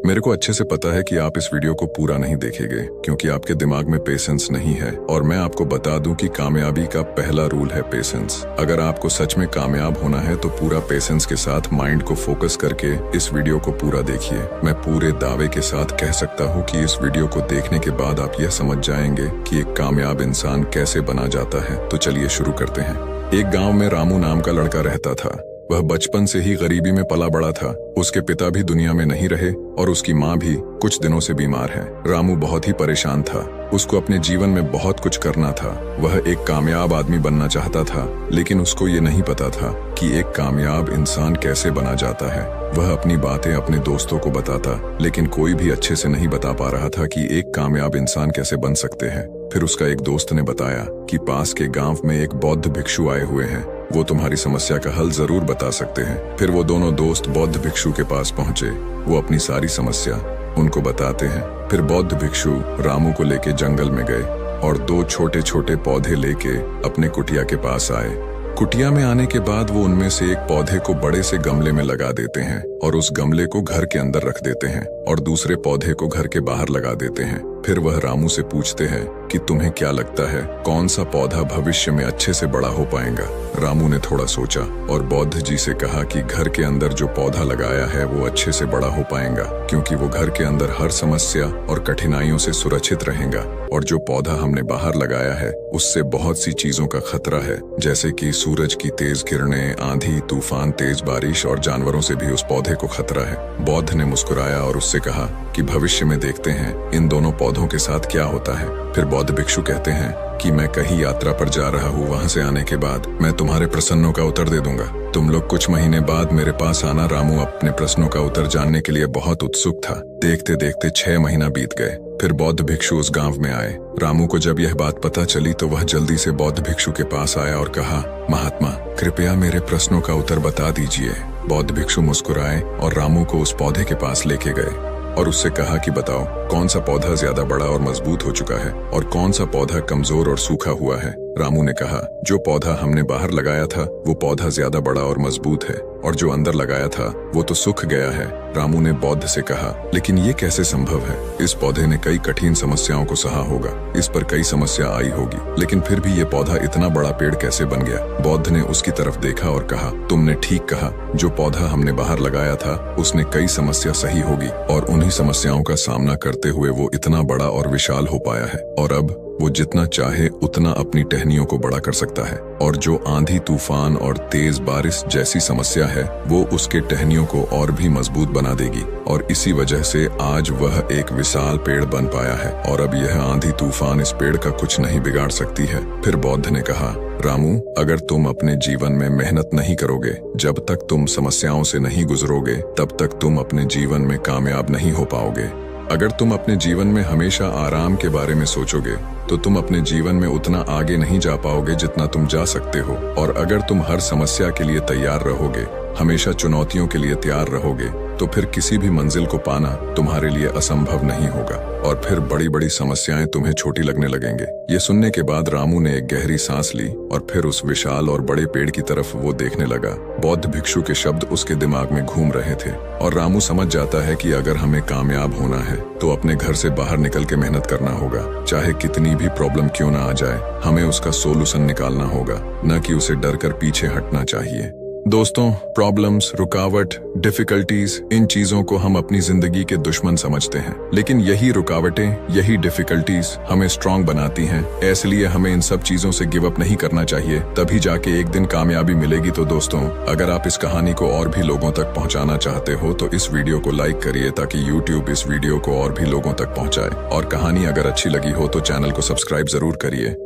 मेरे को अच्छे से पता है कि आप इस वीडियो को पूरा नहीं देखेंगे क्योंकि आपके दिमाग में पेशेंस नहीं है। और मैं आपको बता दूं कि कामयाबी का पहला रूल है पेशेंस। अगर आपको सच में कामयाब होना है तो पूरा पेशेंस के साथ माइंड को फोकस करके इस वीडियो को पूरा देखिए। मैं पूरे दावे के साथ कह सकता हूँ कि इस वीडियो को देखने के बाद आप यह समझ जाएंगे कि एक कामयाब इंसान कैसे बना जाता है। तो चलिए शुरू करते हैं। एक गाँव में रामू नाम का लड़का रहता था। वह बचपन से ही गरीबी में पला बड़ा था। उसके पिता भी दुनिया में नहीं रहे और उसकी माँ भी कुछ दिनों से बीमार है। रामू बहुत ही परेशान था। उसको अपने जीवन में बहुत कुछ करना था। वह एक कामयाब आदमी बनना चाहता था, लेकिन उसको ये नहीं पता था कि एक कामयाब इंसान कैसे बना जाता है। वह अपनी बातें अपने दोस्तों को बताता, लेकिन कोई भी अच्छे से नहीं बता पा रहा था कि एक कामयाब इंसान कैसे बन सकते हैं। फिर उसका एक दोस्त ने बताया कि पास के गांव में एक बौद्ध भिक्षु आए हुए हैं, वो तुम्हारी समस्या का हल जरूर बता सकते हैं। फिर वो दोनों दोस्त बौद्ध भिक्षु के पास पहुंचे। वो अपनी सारी समस्या उनको बताते हैं। फिर बौद्ध भिक्षु रामू को लेके जंगल में गए और 2 छोटे छोटे पौधे लेके अपने कुटिया के पास आए। कुटिया में आने के बाद वो उनमें से एक पौधे को बड़े से गमले में लगा देते हैं और उस गमले को घर के अंदर रख देते हैं और दूसरे पौधे को घर के बाहर लगा देते हैं। फिर वह रामू से पूछते हैं कि तुम्हें क्या लगता है कौन सा पौधा भविष्य में अच्छे से बड़ा हो पाएगा। रामू ने थोड़ा सोचा और बौद्ध जी से कहा कि घर के अंदर जो पौधा लगाया है वो अच्छे से बड़ा हो पाएगा, क्योंकि वो घर के अंदर हर समस्या और कठिनाइयों से सुरक्षित रहेगा। और जो पौधा हमने बाहर लगाया है उससे बहुत सी चीजों का खतरा है, जैसे कि सूरज की तेज किरणें, आंधी तूफान, तेज बारिश और जानवरों से भी उस पौधे को खतरा है। बौद्ध ने मुस्कुराया और उससे कहा कि भविष्य में देखते हैं इन दोनों पौधों के साथ क्या होता है। फिर बौद्ध भिक्षु कहते हैं कि मैं कहीं यात्रा पर जा रहा हूँ, वहाँ से आने के बाद मैं तुम्हारे प्रश्नों का उत्तर दे दूंगा। तुम लोग कुछ महीने बाद मेरे पास आना। रामू अपने प्रश्नों का उत्तर जानने के लिए बहुत उत्सुक था। देखते देखते 6 महीना बीत गए। फिर बौद्ध भिक्षु उस गांव में आए। रामू को जब यह बात पता चली तो वह जल्दी से बौद्ध भिक्षु के पास आया और कहा, महात्मा कृपया मेरे प्रश्नों का उत्तर बता दीजिए। बौद्ध भिक्षु मुस्कुराए और रामू को उस पौधे के पास लेके गए और उससे कहा कि बताओ कौन सा पौधा ज्यादा बड़ा और मजबूत हो चुका है और कौन सा पौधा कमजोर और सूखा हुआ है। रामू ने कहा, जो पौधा हमने बाहर लगाया था वो पौधा ज्यादा बड़ा और मजबूत है, और जो अंदर लगाया था वो तो सूख गया है। रामू ने बौद्ध से कहा, लेकिन ये कैसे संभव है? इस पौधे ने कई कठिन समस्याओं को सहा होगा, इस पर कई समस्या आई होगी, लेकिन फिर भी ये पौधा इतना बड़ा पेड़ कैसे बन गया? बौद्ध ने उसकी तरफ देखा और कहा, तुमने ठीक कहा, जो पौधा हमने बाहर लगाया था उसने कई समस्या सही होगी और उन्हीं समस्याओं का सामना करते हुए वो इतना बड़ा और विशाल हो पाया है, और अब वो जितना चाहे उतना अपनी टहनियों को बड़ा कर सकता है। और जो आंधी तूफान और तेज बारिश जैसी समस्या है वो उसके टहनियों को और भी मजबूत बना देगी, और इसी वजह से आज वह एक विशाल पेड़ बन पाया है, और अब यह आंधी तूफान इस पेड़ का कुछ नहीं बिगाड़ सकती है। फिर बौद्ध ने कहा, रामू अगर तुम अपने जीवन में मेहनत नहीं करोगे, जब तक तुम समस्याओं से नहीं गुजरोगे तब तक तुम अपने जीवन में कामयाब नहीं हो पाओगे। अगर तुम अपने जीवन में हमेशा आराम के बारे में सोचोगे तो तुम अपने जीवन में उतना आगे नहीं जा पाओगे जितना तुम जा सकते हो। और अगर तुम हर समस्या के लिए तैयार रहोगे, हमेशा चुनौतियों के लिए तैयार रहोगे, तो फिर किसी भी मंजिल को पाना तुम्हारे लिए असंभव नहीं होगा, और फिर बड़ी बड़ी समस्याएं तुम्हें छोटी लगने लगेंगे। ये सुनने के बाद रामू ने एक गहरी सांस ली और फिर उस विशाल और बड़े पेड़ की तरफ वो देखने लगा। बौद्ध भिक्षु के शब्द उसके दिमाग में घूम रहे थे, और रामू समझ जाता है कि अगर हमें कामयाब होना है तो अपने घर से बाहर निकल के मेहनत करना होगा। चाहे कितनी भी प्रॉब्लम क्यों ना आ जाए, हमें उसका सोल्यूशन निकालना होगा, न कि उसे डर कर पीछे हटना चाहिए। दोस्तों, प्रॉब्लम्स, रुकावट, डिफिकल्टीज, इन चीजों को हम अपनी जिंदगी के दुश्मन समझते हैं, लेकिन यही रुकावटें, यही डिफिकल्टीज हमें स्ट्रांग बनाती हैं। इसलिए हमें इन सब चीजों से गिव अप नहीं करना चाहिए, तभी जाके एक दिन कामयाबी मिलेगी। तो दोस्तों, अगर आप इस कहानी को और भी लोगों तक पहुंचाना चाहते हो तो इस वीडियो को लाइक करिए ताकि YouTube इस वीडियो को और भी लोगों तक पहुंचाए, और कहानी अगर अच्छी लगी हो तो चैनल को सब्सक्राइब जरूर करिए।